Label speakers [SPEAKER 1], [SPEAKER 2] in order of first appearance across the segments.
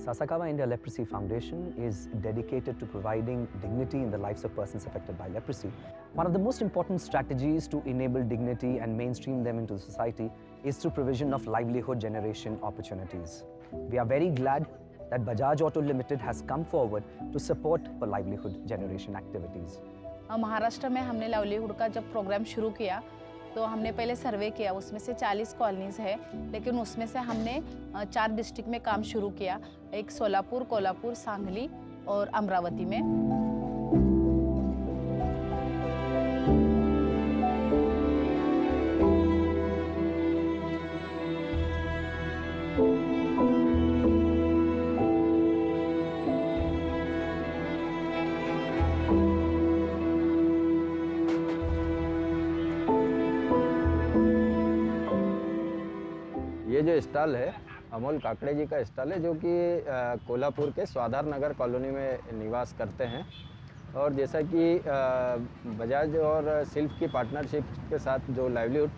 [SPEAKER 1] Sasakawa India Leprosy Foundation is dedicated to providing dignity in the lives of persons affected by leprosy. One of the most important strategies to enable dignity and mainstream them into society is through provision of livelihood generation opportunities. We are very glad that Bajaj Auto Limited has come forward to support for livelihood generation activities.
[SPEAKER 2] Maharashtra में हमने livelihood का जब programme शुरू KIA तो हमने पहले सर्वे KIA, उसमें से 40 colonies है, लेकिन उसमें से हमने 4 डिस्ट्रिक्ट में काम शुरू किया, एक सोलापुर, कोल्हापुर, सांगली और अमरावती में।
[SPEAKER 3] ये जो स्टॉल है अमोल काकड़े जी का स्टॉल है, जो कि कोल्हापुर के स्वाधार नगर कॉलोनी में निवास करते हैं। और जैसा कि बजाज और सिल्फ की पार्टनरशिप के साथ जो लाइवलीहुड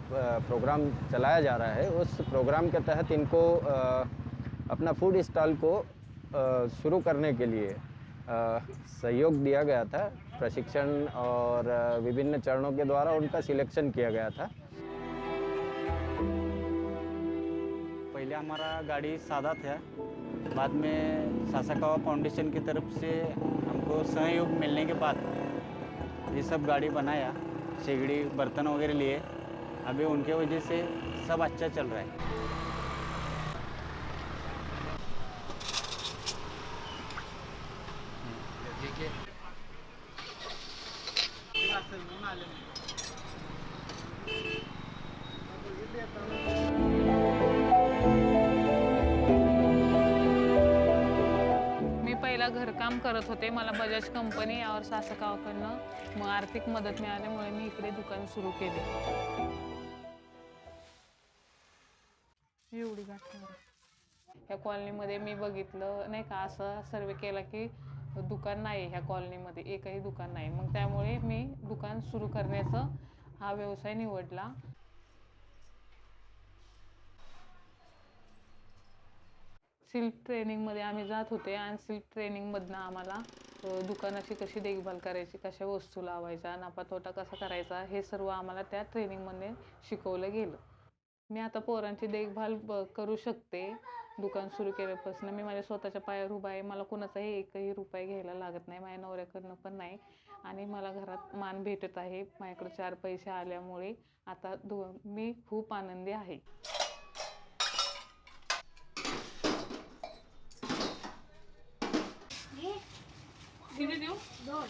[SPEAKER 3] प्रोग्राम चलाया जा रहा है, उस प्रोग्राम के तहत इनको अपना फूड स्टॉल को शुरू करने के लिए सहयोग दिया गया था। प्रशिक्षण और विभिन्न चरणों के द्वारा उनका सिलेक्शन किया गया था।
[SPEAKER 4] पहले हमारा गाड़ी सादा था, बाद में सासाकावा फाउंडेशन की तरफ से हमको सहयोग मिलने के बाद ये सब गाड़ी बनाया, सिगड़ी बर्तन वगैरह लिए। अभी उनके वजह से सब अच्छा चल रहा है।
[SPEAKER 5] पहिला घरकाम करत होते, मला बजाज कंपनी और सासकावाकडनं आर्थिक मदत मिळाल्यामुळे मी इकडे दुकान सुरू केले। एवढी गाठ ह्या कॉलनीमध्ये मी बघितलं नाही का, असं सर्वे केला की दुकान नाही ह्या कॉलनीमध्ये, एकही दुकान नाही। मग त्यामुळे मी दुकान सुरू करण्याचा हा व्यवसाय निवडला। सिल्फ ट्रेनिंगमध्ये आम्ही जात होते आणि सिल्फ ट्रेनिंगमधनं आम्हाला दुकानाची कशी देखभाल करायची, कशा वस्तू लावायच्या, नफा तोटा कसा करायचा, हे सर्व आम्हाला त्या ट्रेनिंगमध्ये शिकवलं गेलं। मी आता पोरांची देखभाल करू शकते। दुकान सुरू केल्यापासून मी माझ्या स्वतःच्या पायावर उभा आहे। मला कोणाचाही एकही रुपया घ्यायला लागत नाही, माझ्या नवऱ्याकडनं पण नाही, आणि मला घरात मान भेटत आहे। माझ्याकडे 4 पैसे आल्यामुळे आता मी खूप आनंदी आहे। किती देऊ? 2।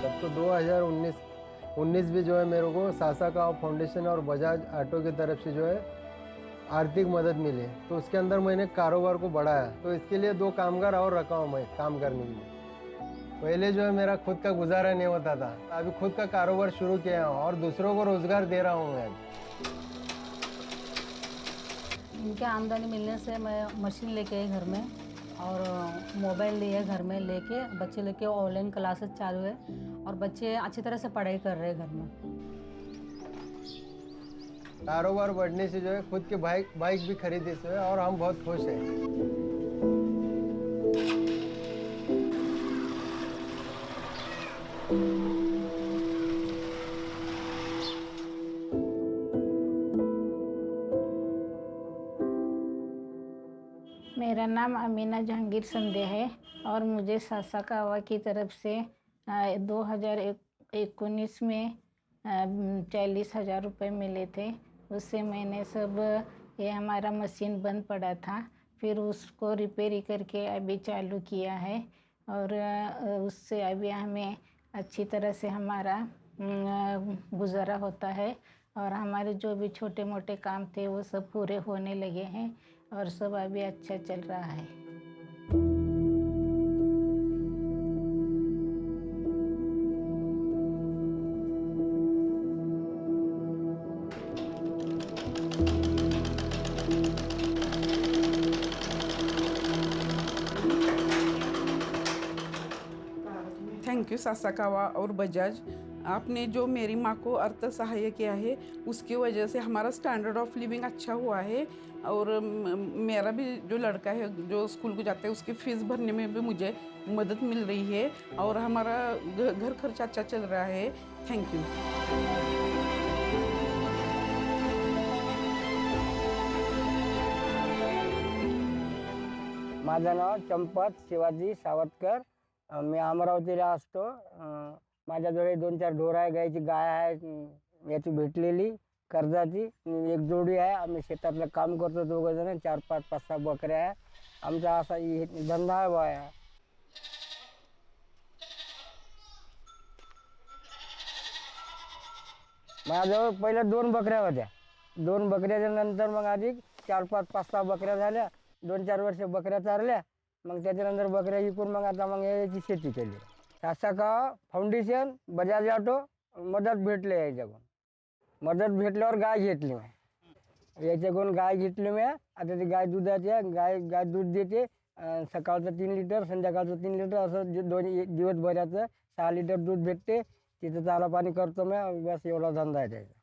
[SPEAKER 6] तब तो 2019 भी जो है मेरे को सासाकावा फाउंडेशन और बजाज ऑटो की तरफ से जो है आर्थिक मदद मिली, तो उसके अंदर मैंने कारोबार को बढ़ाया। तो इसके लिए 2 कामगार और रखा हूँ मैं काम करने के लिए। पहले जो है मेरा खुद का गुजारा नहीं होता था, अभी खुद का कारोबार शुरू किया हूँ और दूसरों को रोजगार दे रहा हूँ मैं।
[SPEAKER 7] इनके आमदनी मिलने से मैं मशीन लेके आई घर में और मोबाइल लिए घर में लेके, बच्चे लेके ऑनलाइन क्लासेस चालू है और बच्चे अच्छी तरह से पढ़ाई कर रहे हैं घर में।
[SPEAKER 6] कारोबार बढ़ने से जो है खुद के बाइक भी खरीदे से और हम बहुत खुश हैं।
[SPEAKER 8] मेरा नाम अमीना जहांगीर संध्या है और मुझे सासाकावा की तरफ से 2019 में 40,000 रुपये मिले थे। उससे मैंने सब, ये हमारा मशीन बंद पड़ा था, फिर उसको रिपेयरी करके अभी चालू किया है और उससे अभी हमें अच्छी तरह से हमारा गुजारा होता है और हमारे जो भी छोटे मोटे काम थे वो सब पूरे होने लगे हैं और सब अभी अच्छा चल रहा है।
[SPEAKER 9] थैंक यू सासाकावा और बजाज। आपने जो मेरी माँ को अर्थ सहाय किया है उसकी वजह से हमारा स्टैंडर्ड ऑफ लिविंग अच्छा हुआ है। और मेरा भी जो लड़का है जो स्कूल को जाता है उसकी फ़ीस भरने में भी मुझे मदद मिल रही है और हमारा घर खर्च अच्छा चल रहा है। Thank you.
[SPEAKER 10] माझं नाव चंपत शिवाजी सावतकर. मी अमरावतीला असतो. माझ्याजवळ 2-4 ढोर आहे, गायची गाय आहे, याची भेटलेली कर्जाची एक जोडी आहे. आम्ही शेतातलं काम करतो दोघं जण. 4-5, 5-6 बकऱ्या आहे. आमचा असा धंदा आहे बा. माझ्याजवळ पहिल्या 2 बकऱ्या होत्या. 2 बकऱ्याच्या नंतर मग अधिक 4-5, 5-6 बकऱ्या झाल्या. 2-4 वर्ष बकऱ्या चारल्या. मग त्याच्यानंतर बकऱ्या विकून मग आता मग याची शेती केली. सासाकावा फाउंडेशन, बजाज ऑटो मदत भेटले. याच्याकडून मदत भेटल्यावर गाय घेतली मी. याच्याकडून गाय घेतली मी. आता ती गाय दुधाची आहे. गाय दूध देते. सकाळचं 3 लिटर, संध्याकाळचं 3 लिटर असं दिवसभराचं 6 लिटर दूध भेटते. तिथं चारा पाणी करतो मी. बस एवढा धंदा आहे त्याचा.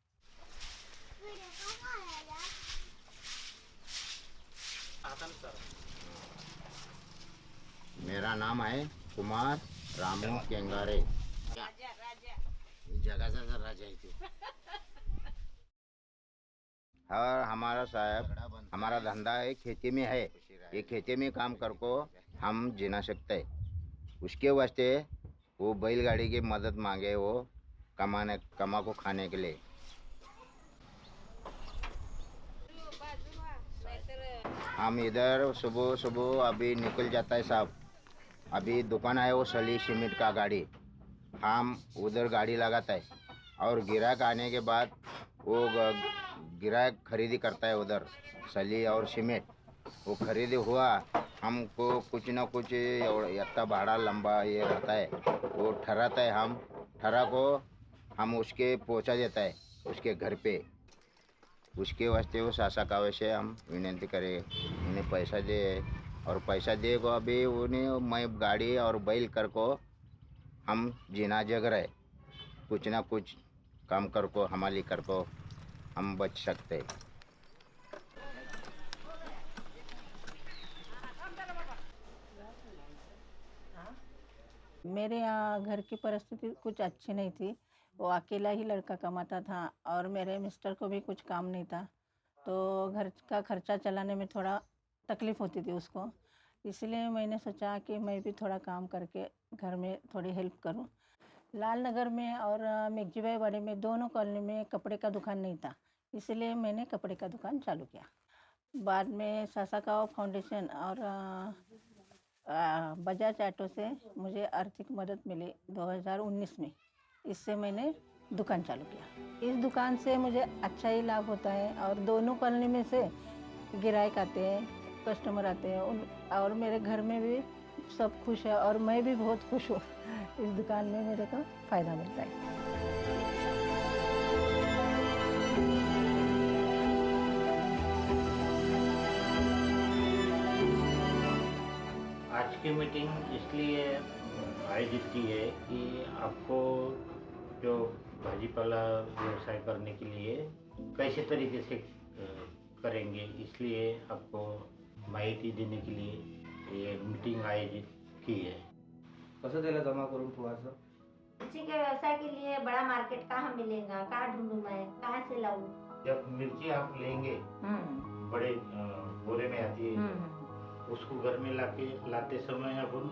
[SPEAKER 11] मेरा नाम है कुमार रामू केंगारे. जगह राजा है तू. और हमारा साहब हमारा धंधा है खेती में है. ये खेती में काम करको हम जीना सकते हैं. उसके वास्ते वो बैलगाड़ी की मदद मांगे. वो कमा को खाने के लिए. हम इधर सुबह सुबह अभी निकल जाता है साहब. अभी दुकान है वो सली सीमेंट का गाड़ी. हम उधर गाड़ी लगाता है और गिराक आने के बाद वो गिराक खरीदी करता है उधर सली और सीमेंट. वो खरीदी हुआ हमको कुछ ना कुछ इतना भाड़ा लंबा ये रहता है. वो ठहराता है. हम ठहरा को हम उसके पहुंचा देता है उसके घर पे. उसके वास्ते वो सासाकावा से हम विनती करें उन्हें पैसा दे. और पैसा दे को अभी उन्हें मैं गाड़ी और बैल कर को हम जीना जग रहे. कुछ ना कुछ काम कर को हमारी कर को हम बच सकते.
[SPEAKER 8] मेरे यहाँ घर की परिस्थिति कुछ अच्छी नहीं थी. वो अकेला ही लड़का कमाता था और मेरे मिस्टर को भी कुछ काम नहीं था. तो घर का खर्चा चलाने में थोड़ा तकलीफ़ होती थी उसको. इसलिए मैंने सोचा कि मैं भी थोड़ा काम करके घर में थोड़ी हेल्प करूं. लाल नगर में और मेघजीबाई वाड़ी में दोनों कॉलोनी में कपड़े का दुकान नहीं था. इसलिए मैंने कपड़े का दुकान चालू किया. बाद में सासाकावा फाउंडेशन और बजाज ऑटो से मुझे आर्थिक मदद मिली 2019 में. इससे मैंने दुकान चालू किया. इस दुकान से मुझे अच्छा ही लाभ होता है और दोनों कॉलोनी में से ग्राहक आते हैं, कस्टमर आते हैं और मेरे घर में भी सब खुश है और मैं भी बहुत खुश हूँ. इस दुकान में मेरे को फ़ायदा मिलता है.
[SPEAKER 11] आज की मीटिंग इसलिए आयोजित की है कि आपको जो भाजीपाला व्यवसाय करने के लिए कैसे तरीके से करेंगे इसलिए आपको माहिती देने के लिए ये मीटिंग आयोजित की है.
[SPEAKER 1] कसं त्याला जमा करून ठेवायचं.
[SPEAKER 12] मिर्ची के व्यवसाय के लिए बड़ा मार्केट कहाँ मिलेगा, कहाँ ढूंढूं मैं, कहाँ से लाऊं?
[SPEAKER 11] जब मिर्ची आप लेंगे बड़े बोरे में आती है उसको घर में लाते समय अपन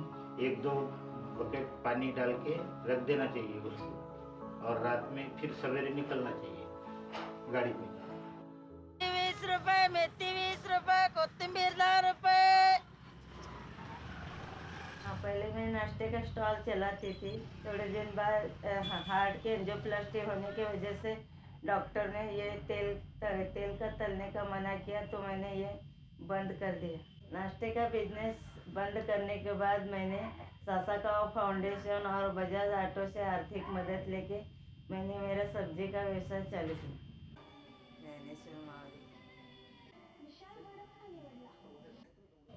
[SPEAKER 11] 1-2 बकेट पानी डाल के रख देना चाहिए उसको और रात में फिर सवेरे निकलना चाहिए गाड़ी में.
[SPEAKER 12] 20 रुपए मेथी, 20 रुपए कोथिंबीर, 10 रुपए. पहले मैं नाश्ते का स्टॉल चलाती थी. थोड़े दिन बाद हार्ट के एंजियोप्लास्टी होने की वजह से डॉक्टर ने ये तेल का तलने का मना किया तो मैंने ये बंद कर दिया. नाश्ते का बिजनेस बंद करने के बाद मैंने सासाकावा फाउंडेशन और बजाज ऑटो से आर्थिक मदद लेके मैंने मेरा सब्जी का व्यवसाय चालू किया.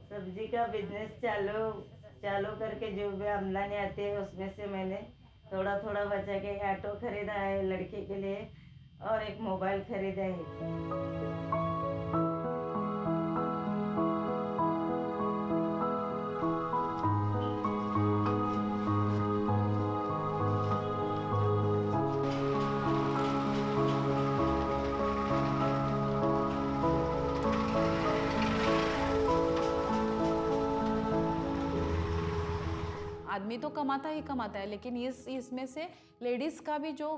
[SPEAKER 12] सब्जी का बिजनेस चालू चालू करके जो भी आमदनी आती है उसमें से मैंने थोड़ा थोड़ा बचा के एक ऑटो खरीदा है लड़के के लिए और एक मोबाइल खरीदा है।
[SPEAKER 2] आदमी तो कमाता ही कमाता है, लेकिन इसमें से लेडीज़ का भी जो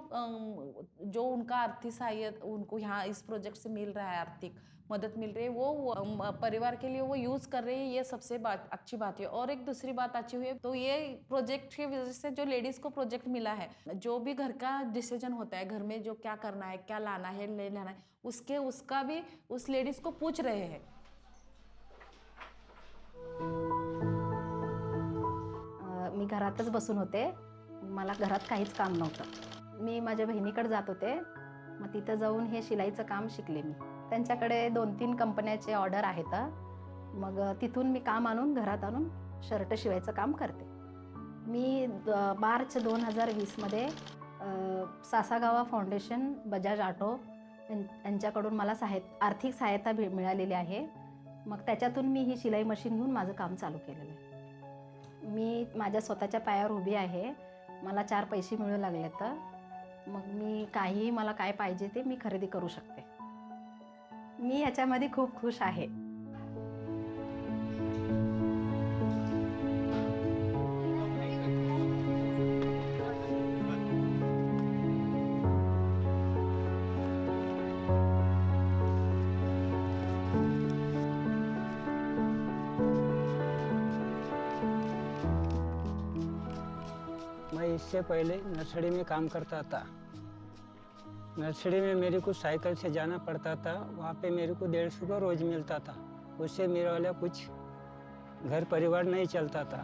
[SPEAKER 2] उनका आर्थिक सहायता उनको यहाँ इस प्रोजेक्ट से मिल रहा है, आर्थिक मदद मिल रही है, वो परिवार के लिए वो यूज़ कर रही है। ये सबसे अच्छी बात है। और एक दूसरी बात अच्छी हुई है तो ये प्रोजेक्ट की वजह से जो लेडीज़ को प्रोजेक्ट मिला है, जो भी घर का डिसीजन होता है, घर में जो क्या करना है, क्या लाना है, ले लाना है, उसका भी उस लेडीज़ को पूछ रहे हैं।
[SPEAKER 13] मी घरातच बसून होते, मला घरात काहीच काम नव्हतं। मी माझ्या बहिणीकडे जात होते, मग तिथं जाऊन हे शिलाईचं काम शिकले मी। त्यांच्याकडे 2-3 कंपन्याचे ऑर्डर आहेत, मग तिथून मी काम आणून घरात आणून शर्ट शिवायचं काम करते। मी मार्च 2020मध्ये सासागावा फाउंडेशन, बजाज ऑटो यांच्याकडून मला आर्थिक सहायता मिळालेली आहे। मग त्याच्यातून मी ही शिलाई मशीन घेऊन माझं काम चालू केलेलं आहे। मी माझ्या स्वतःच्या पायावर उभी आहे, मला 4 पैसे मिळू लागले, तर मग मी काहीही मला काय पाहिजे ते मी खरेदी करू शकते। मी याच्यामध्ये खूप खुश आहे।
[SPEAKER 10] मैं इससे पहले नर्सरी में काम करता था। नर्सरी में मेरे को साइकिल से जाना पड़ता था, वहाँ पे मेरे को 150 रुपये रोज़ मिलता था। उससे मेरा वाला कुछ घर परिवार नहीं चलता था।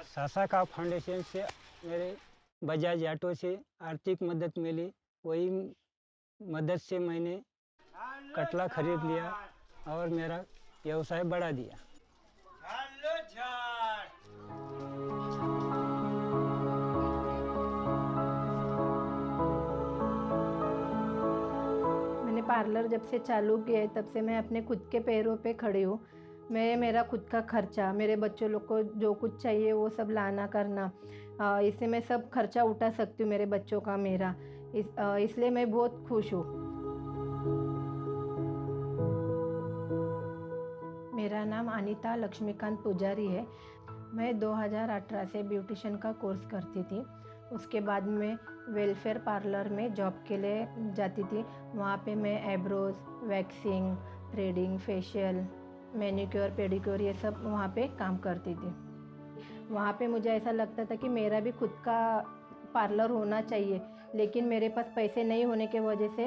[SPEAKER 10] सासाकाव फाउंडेशन से मेरे बजाज ऑटो से आर्थिक मदद मिली। वही मदद से मैंने कटला खरीद लिया और मेरा व्यवसाय बढ़ा दिया।
[SPEAKER 14] मैंने पार्लर जब से चालू किया है तब से मैं अपने खुद के पैरों पे खड़ी हूँ। मैं मेरा खुद का खर्चा, मेरे बच्चों लोग को जो कुछ चाहिए वो सब लाना करना, इससे मैं सब खर्चा उठा सकती हूँ मेरे बच्चों का, मेरा इसलिए मैं बहुत खुश हूँ। मेरा नाम अनीता लक्ष्मीकांत पुजारी है। मैं 2018 से ब्यूटिशियन का कोर्स करती थी। उसके बाद मैं वेलफेयर पार्लर में जॉब के लिए जाती थी। वहाँ पे मैं eyebrows, waxing, threading, facial, manicure, pedicure ये सब वहाँ पे काम करती थी। वहाँ पे मुझे ऐसा लगता था कि मेरा भी खुद का पार्लर होना चाहिए, लेकिन मेरे पास पैसे नहीं होने की वजह से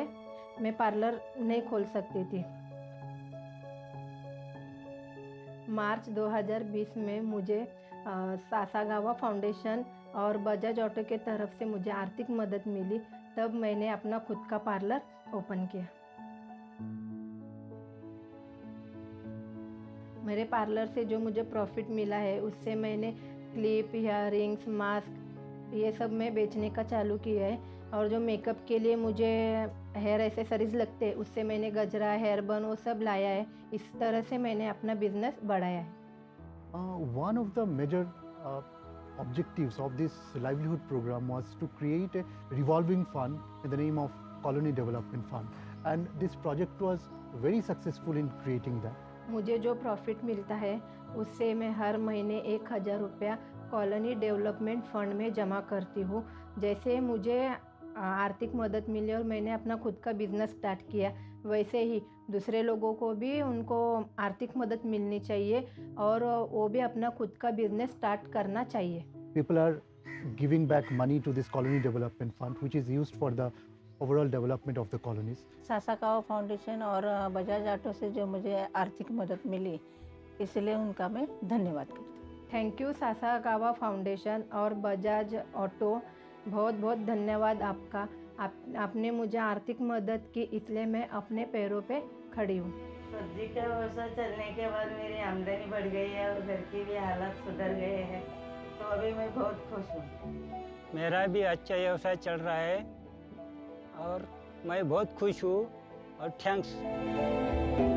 [SPEAKER 14] मैं पार्लर नहीं खोल सकती थी। मार्च 2020 में मुझे सासागावा फाउंडेशन और बजाज ऑटो के तरफ से मुझे आर्थिक मदद मिली, तब मैंने अपना खुद का पार्लर ओपन किया। मेरे पार्लर से जो मुझे प्रॉफिट मिला है उससे मैंने क्लिप, इयररिंग्स, मास्क ये सब मैं बेचने का चालू किया है। और जो मेकअप के लिए मुझे हेयर एसेसरीज लगते हैं उससे मैंने गजरा, हेयर बन वो सब लाया है। इस तरह से मैंने अपना बिजनेस बढ़ाया है।
[SPEAKER 15] One of the major objectives of this livelihood program was to create a revolving fund in the name of Colony Development Fund, and this project was very successful in creating that.
[SPEAKER 14] मुझे जो profit मिलता है उससे मैं हर महीने 1000 रुपया colony development fund में जमा करती हूँ। जैसे मुझे आर्थिक मदद मिली और मैंने अपना खुद का बिजनेस स्टार्ट किया, वैसे ही दूसरे लोगों को भी उनको आर्थिक मदद मिलनी चाहिए और वो भी अपना खुद का बिजनेस स्टार्ट करना चाहिए।
[SPEAKER 15] People are giving back money to this Colony Development Fund, which is used for the overall development of the colonies.
[SPEAKER 8] Sasakawa foundation और बजाज ऑटो से जो मुझे आर्थिक मदद मिली, इसलिए उनका मैं धन्यवाद करती हूँ।
[SPEAKER 14] थैंक यू सासाकावा फाउंडेशन और बजाज ऑटो, बहुत बहुत धन्यवाद आपका। आपने मुझे आर्थिक मदद की, इसलिए मैं अपने पैरों पे खड़ी हूँ।
[SPEAKER 12] सब्जी का व्यवसाय चलने के बाद मेरी आमदनी बढ़ गई है और घर की भी हालात सुधर गए हैं, तो अभी मैं बहुत खुश हूँ।
[SPEAKER 16] मेरा भी अच्छा व्यवसाय चल रहा है और मैं बहुत खुश हूँ और थैंक्स।